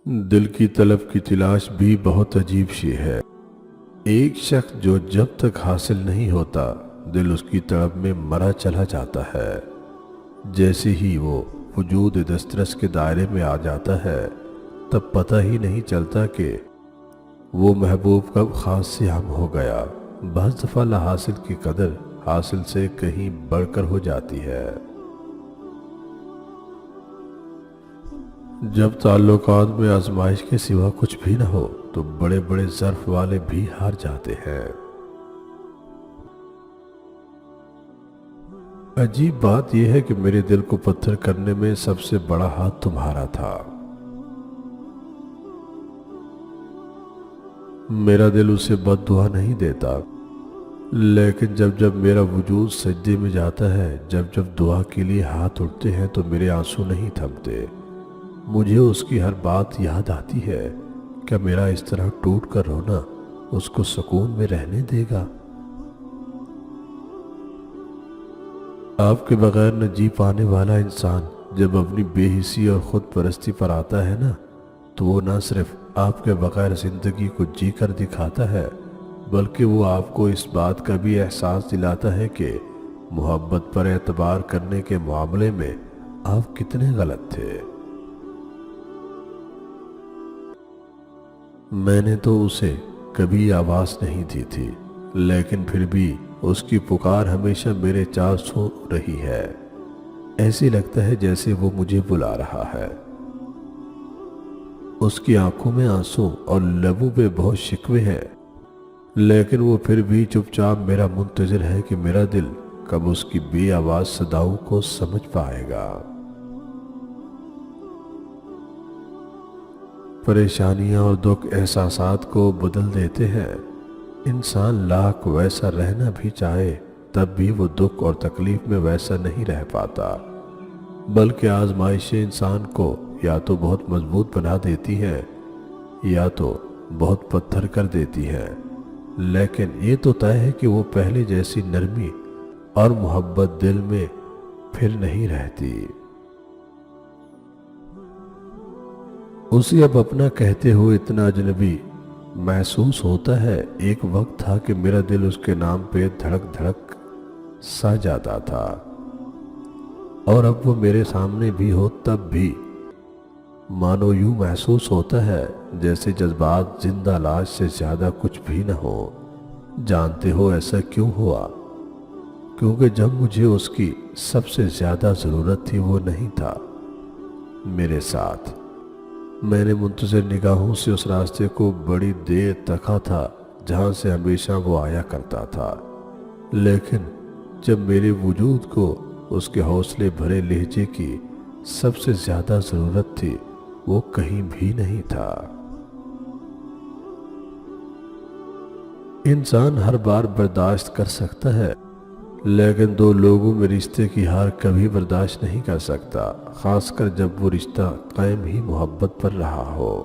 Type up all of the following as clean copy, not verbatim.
دل کی طلب کی تلاش بھی بہت عجیب سی ہے۔ ایک شخص جو جب تک حاصل نہیں ہوتا دل اس کی طلب میں مرا چلا جاتا ہے۔ جیسے ہی وہ وجود دسترس کے دائرے میں آ جاتا ہے تب پتہ ہی نہیں چلتا کہ وہ محبوب کب خاص سے عام ہو گیا۔ بعض دفعہ لا حاصل کی قدر حاصل سے کہیں بڑھ کر ہو جاتی ہے۔ جب تعلقات میں آزمائش کے سوا کچھ بھی نہ ہو تو بڑے بڑے ظرف والے بھی ہار جاتے ہیں۔ عجیب بات یہ ہے کہ میرے دل کو پتھر کرنے میں سب سے بڑا ہاتھ تمہارا تھا۔ میرا دل اسے بد دعا نہیں دیتا، لیکن جب جب میرا وجود سجدے میں جاتا ہے، جب جب دعا کے لیے ہاتھ اٹھتے ہیں تو میرے آنسو نہیں تھمتے۔ مجھے اس کی ہر بات یاد آتی ہے۔ کیا میرا اس طرح ٹوٹ کر رونا اس کو سکون میں رہنے دے گا؟ آپ کے بغیر نہ جی پانے والا انسان جب اپنی بے حسی اور خود پرستی پر آتا ہے نا تو وہ نہ صرف آپ کے بغیر زندگی کو جی کر دکھاتا ہے بلکہ وہ آپ کو اس بات کا بھی احساس دلاتا ہے کہ محبت پر اعتبار کرنے کے معاملے میں آپ کتنے غلط تھے۔ میں نے تو اسے کبھی آواز نہیں دی تھی، لیکن پھر بھی اس کی پکار ہمیشہ میرے چار سو رہی ہے۔ ایسے لگتا ہے جیسے وہ مجھے بلا رہا ہے۔ اس کی آنکھوں میں آنسو اور لبوں پہ بہت شکوے ہیں، لیکن وہ پھر بھی چپ چاپ میرا منتظر ہے کہ میرا دل کب اس کی بے آواز صداؤں کو سمجھ پائے گا۔ پریشانیاں اور دکھ احساسات کو بدل دیتے ہیں۔ انسان لاکھ ویسا رہنا بھی چاہے تب بھی وہ دکھ اور تکلیف میں ویسا نہیں رہ پاتا، بلکہ آزمائشیں انسان کو یا تو بہت مضبوط بنا دیتی ہیں یا تو بہت پتھر کر دیتی ہیں، لیکن یہ تو طے ہے کہ وہ پہلے جیسی نرمی اور محبت دل میں پھر نہیں رہتی۔ اسے اب اپنا کہتے ہوئے اتنا اجنبی محسوس ہوتا ہے۔ ایک وقت تھا کہ میرا دل اس کے نام پہ دھڑک دھڑک سا جاتا تھا، اور اب وہ میرے سامنے بھی ہو تب بھی مانو یوں محسوس ہوتا ہے جیسے جذبات زندہ لاش سے زیادہ کچھ بھی نہ ہو۔ جانتے ہو ایسا کیوں ہوا؟ کیونکہ جب مجھے اس کی سب سے زیادہ ضرورت تھی وہ نہیں تھا میرے ساتھ۔ میں نے منتظر نگاہوں سے اس راستے کو بڑی دیر تکا تھا جہاں سے ہمیشہ وہ آیا کرتا تھا، لیکن جب میرے وجود کو اس کے حوصلے بھرے لہجے کی سب سے زیادہ ضرورت تھی وہ کہیں بھی نہیں تھا۔ انسان ہر بار برداشت کر سکتا ہے، لیکن دو لوگوں میں رشتے کی ہار کبھی برداشت نہیں کر سکتا، خاص کر جب وہ رشتہ قائم ہی محبت پر رہا ہو۔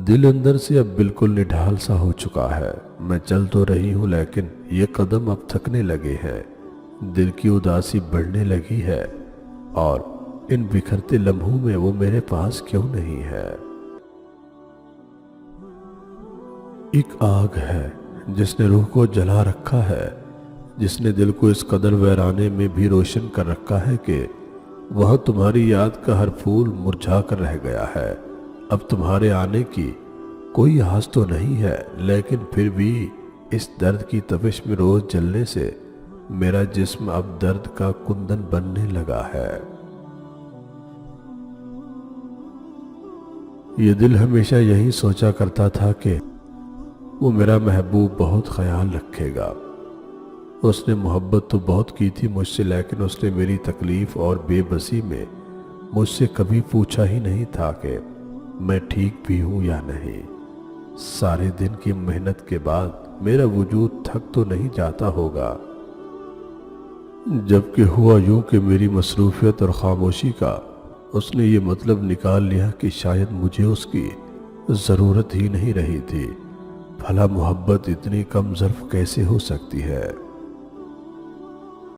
دل اندر سے اب بالکل نڈھال سا ہو چکا ہے۔ میں چل تو رہی ہوں لیکن یہ قدم اب تھکنے لگے ہیں۔ دل کی اداسی بڑھنے لگی ہے، اور ان بکھرتے لمحوں میں وہ میرے پاس کیوں نہیں ہے؟ ایک آگ ہے جس نے روح کو جلا رکھا ہے، جس نے دل کو اس قدر ویرانے میں بھی روشن کر رکھا ہے کہ وہاں تمہاری یاد کا ہر پھول مرجھا کر رہ گیا ہے۔ اب تمہارے آنے کی کوئی آس تو نہیں ہے، لیکن پھر بھی اس درد کی تپش میں روز جلنے سے میرا جسم اب درد کا کندن بننے لگا ہے۔ یہ دل ہمیشہ یہی سوچا کرتا تھا کہ وہ میرا محبوب بہت خیال رکھے گا۔ اس نے محبت تو بہت کی تھی مجھ سے، لیکن اس نے میری تکلیف اور بے بسی میں مجھ سے کبھی پوچھا ہی نہیں تھا کہ میں ٹھیک بھی ہوں یا نہیں۔ سارے دن کی محنت کے بعد میرا وجود تھک تو نہیں جاتا ہوگا، جبکہ ہوا یوں کہ میری مصروفیت اور خاموشی کا اس نے یہ مطلب نکال لیا کہ شاید مجھے اس کی ضرورت ہی نہیں رہی تھی۔ بھلا محبت اتنی کم ظرف کیسے ہو سکتی ہے؟